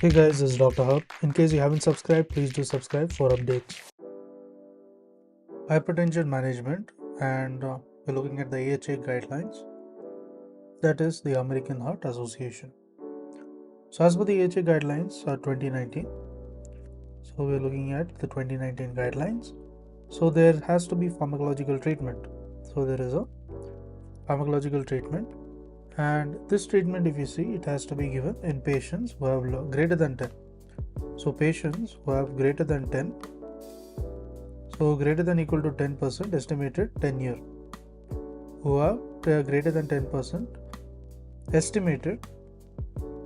Hey guys, this is Dr. Hub. In case you haven't subscribed, please do subscribe for updates. Hypertension management, and we're looking at the AHA guidelines, that is the American Heart Association. So as per the AHA guidelines 2019, so we're looking at the 2019 guidelines. So there has to be pharmacological treatment. So there is a pharmacological treatment, and this treatment, if you see, it has to be given in patients who have greater than 10. So patients who have greater than 10, so greater than equal to 10% estimated 10 year, who have greater than 10% estimated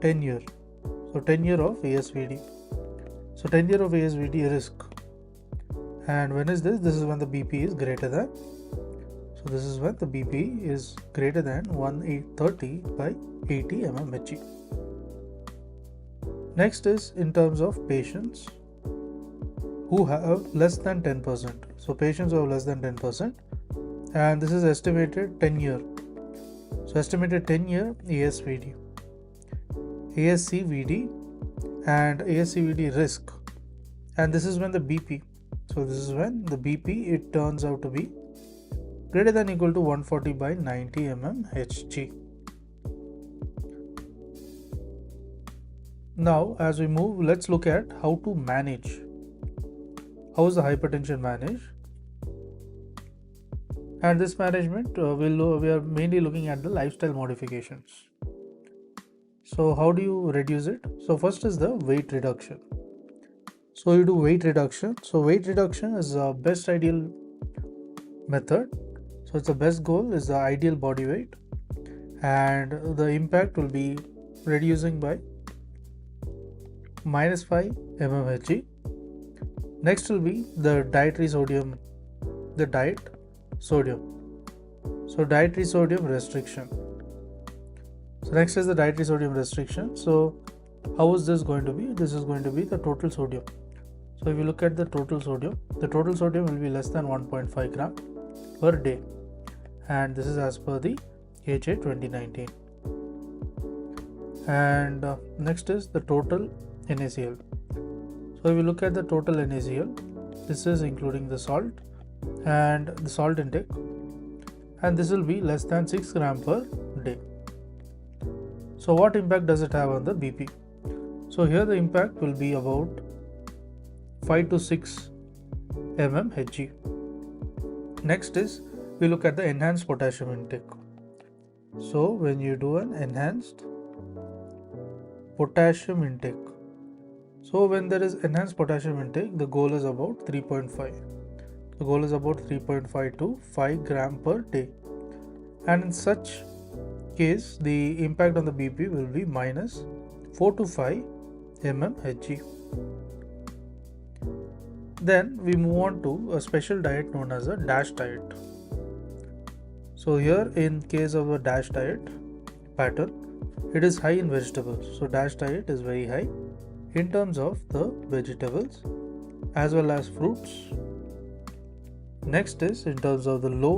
10 year, so 10 year of ASVD, so 10 year of ASVD risk. And when is this? This is when the BP is greater than, so this is when the BP is greater than 130 by 80 mmHg. Next is in terms of patients who have less than 10%. So patients who have less than 10%, and this is estimated 10 year. So estimated 10 year ASVD, ASCVD and ASCVD risk, and this is when the BP, so this is when the BP, it turns out to be greater than equal to 140 by 90 mmHg. Now as we move, let's look at how to manage. How is the hypertension managed? And this management, we are mainly looking at the lifestyle modifications. So how do you reduce it? So first is the weight reduction. So you do weight reduction. So weight reduction is the best ideal method. So it's the best goal is the ideal body weight, and the impact will be reducing by -5 mmHg. Next will be the dietary sodium, the diet sodium. So dietary sodium restriction. So next is the dietary sodium restriction. So how is this going to be? This is going to be the total sodium. So if you look at the total sodium will be less than 1.5 gram per day, and this is as per the AHA 2019. And next is the total NaCl. So if you look at the total NaCl, this is including the salt and the salt intake, and this will be less than 6 gram per day. So what impact does it have on the BP? So here the impact will be about 5 to 6 mmHg. Next is we look at the enhanced potassium intake. So when you do an enhanced potassium intake, so when there is enhanced potassium intake, the goal is about 3.5. The goal is about 3.5 to 5 gram per day, and in such case the impact on the BP will be -4 to 5 mmHg. Then we move on to a special diet known as a DASH diet. So here in case of a DASH diet pattern, it is high in vegetables. So DASH diet is very high in terms of the vegetables as well as fruits. Next is in terms of the low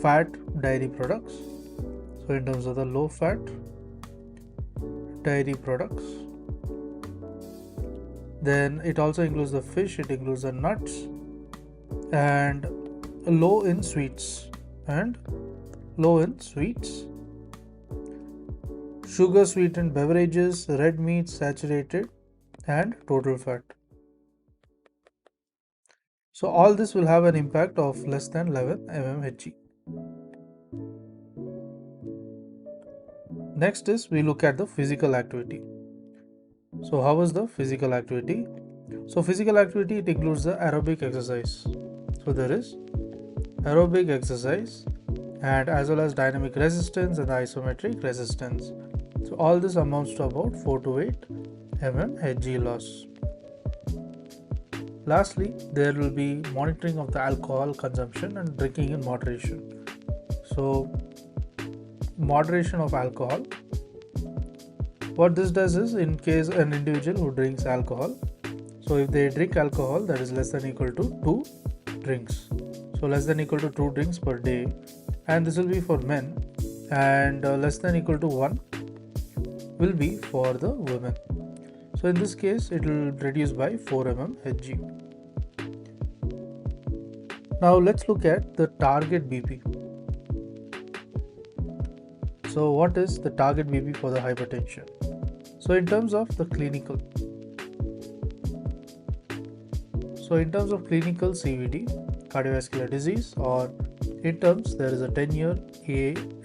fat dairy products. So in terms of the low fat dairy products, then it also includes the fish, it includes the nuts, and low in sweets, sugar sweetened beverages, red meat, saturated, and total fat. So all this will have an impact of less than 11 mmHg. Next is we look at the physical activity. So how is the physical activity? So physical activity, it includes the aerobic exercise. So there is aerobic exercise, and as well as dynamic resistance and isometric resistance. So all this amounts to about 4 to 8 mmHg loss. Lastly, there will be monitoring of the alcohol consumption and drinking in moderation. So moderation of alcohol, what this does is, in case an individual who drinks alcohol, so if they drink alcohol that is less than equal to 2 drinks, so less than equal to 2 drinks per day, and this will be for men, and less than equal to 1 will be for the women. So in this case, it will reduce by 4 mm Hg. Now let's look at the target BP. So what is the target BP for the hypertension? So in terms of the clinical, CVD, cardiovascular disease, or in terms there is a 10-year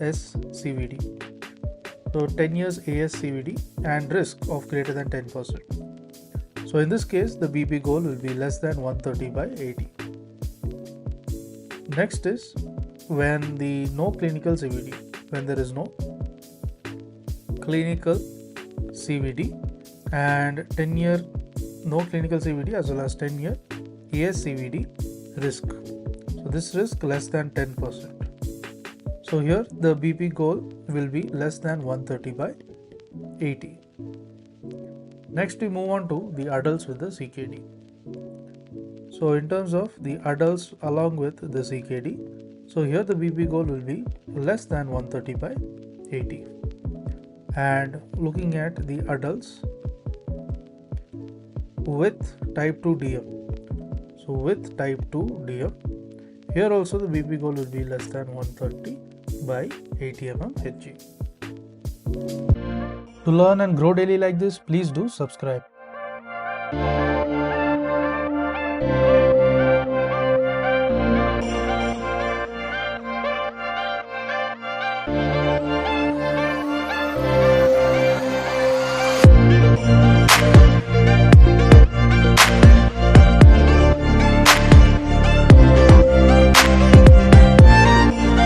AS-CVD. So 10 years AS-CVD and risk of greater than 10%. So in this case, the BP goal will be less than 130 by 80. Next is when the no clinical CVD, when there is no clinical CVD and 10-year no clinical CVD as well as 10-year AS-CVD risk. So this risk less than 10%. So here the BP goal will be less than 130 by 80. Next we move on to the adults with the CKD. So in terms of the adults along with the CKD, so here the BP goal will be less than 130 by 80. And looking at the adults with type 2 DM. So with type 2 DM, here also the BP goal will be less than 130 by 80 mm Hg. To learn and grow daily like this, please do subscribe.